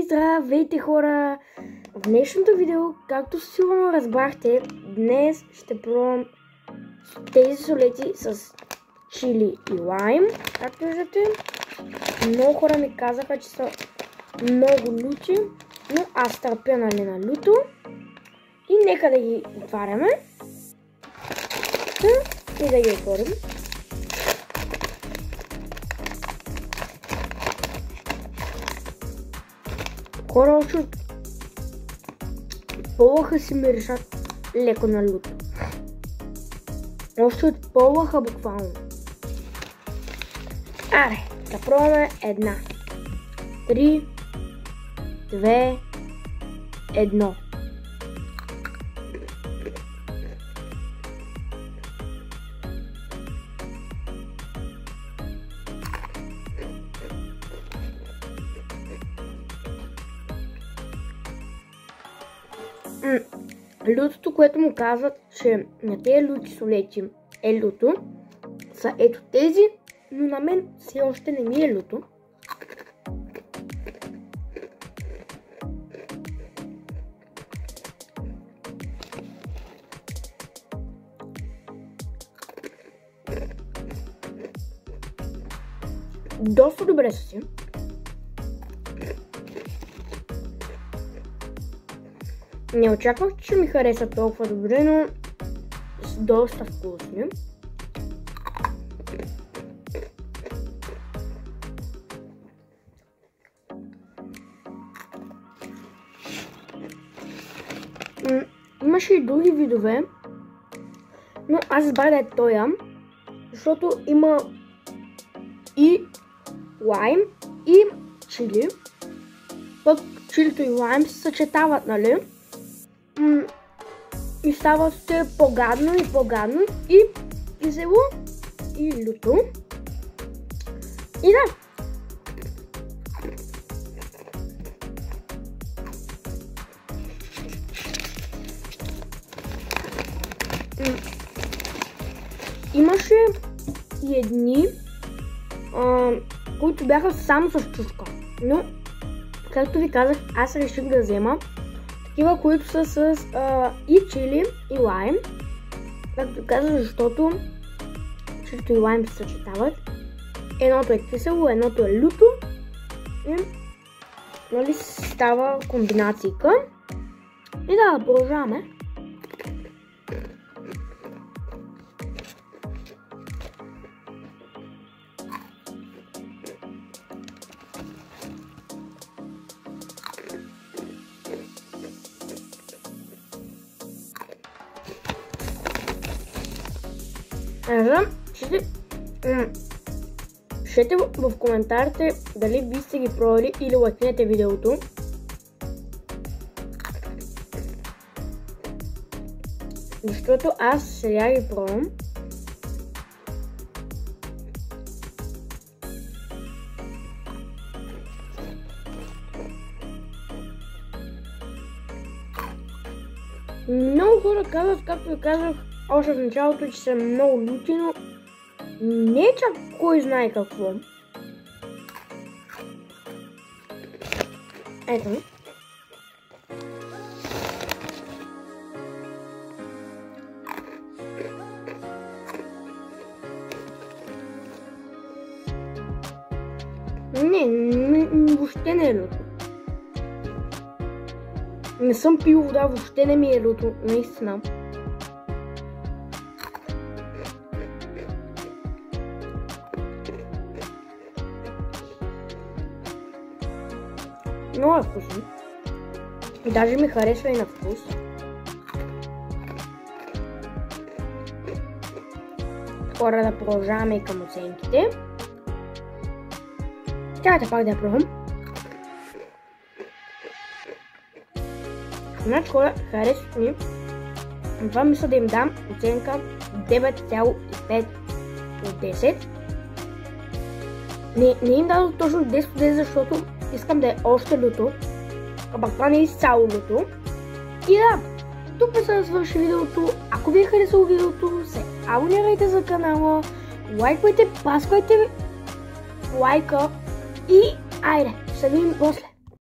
Здравейте хора! В днешното видео, както сигурно разбрахте, днес ще пробвам тези солети с чили и лайм. Както виждате, много хора ми казаха, че са много люти, но аз търпя на люто. И нека да ги отваряме. И да ги отворим. Хора, още полъха си миришат леко на люто. Още от полъха буквално. Аре, да пробваме една. 3, 2, 1. Лютото, което му казват, че на тези люти солети е люто, са ето тези, но на мен все още не ми е люто. Доста добре са си. Не очаквах, че ми хареса толкова добре, но са доста вкусни. Имаше и други видове, но аз избрах да е тоя, защото има и лайм, и чили. Пък чилито и лайм се съчетават, нали? И става все по-гадно и по-гадно, и кисело, и люто. И да. Имаше и едни, които бяха само с чушка, но, както ви казах, аз реших да взема такива, които са с и чили, и лайм. Както казах, защото чилито и лайм се съчетават. Едното е кисело, едното е люто. И нали става комбинацийка. И да, продължаваме. Пишете в коментарите дали ви сте ги пробвали или лайкнете видеото. Защото аз сега ги пробвам. Много хора казват, както ви казах още в началото, че са много люти, но не е чак кой знае какво. Ето. Не, въобще не е люто. Не съм пил вода, въобще не ми е люто, наистина. Много е вкусно. Даже ми харесва и на вкус. Хора, да продължаваме и към оценките. Чакайте пак да я пробвам. Значи хора, харесва ми. Това мисля да им дам оценка 9,5 от 10. Не им дадох точно 10 от 10, защото искам да е още люто, а пак това не е изцяло люто. И да, тук ми се свърши видеото. Ако ви е харесало видеото, се абонирайте за канала, лайквайте, пасквайте лайка и айде, ще видим после.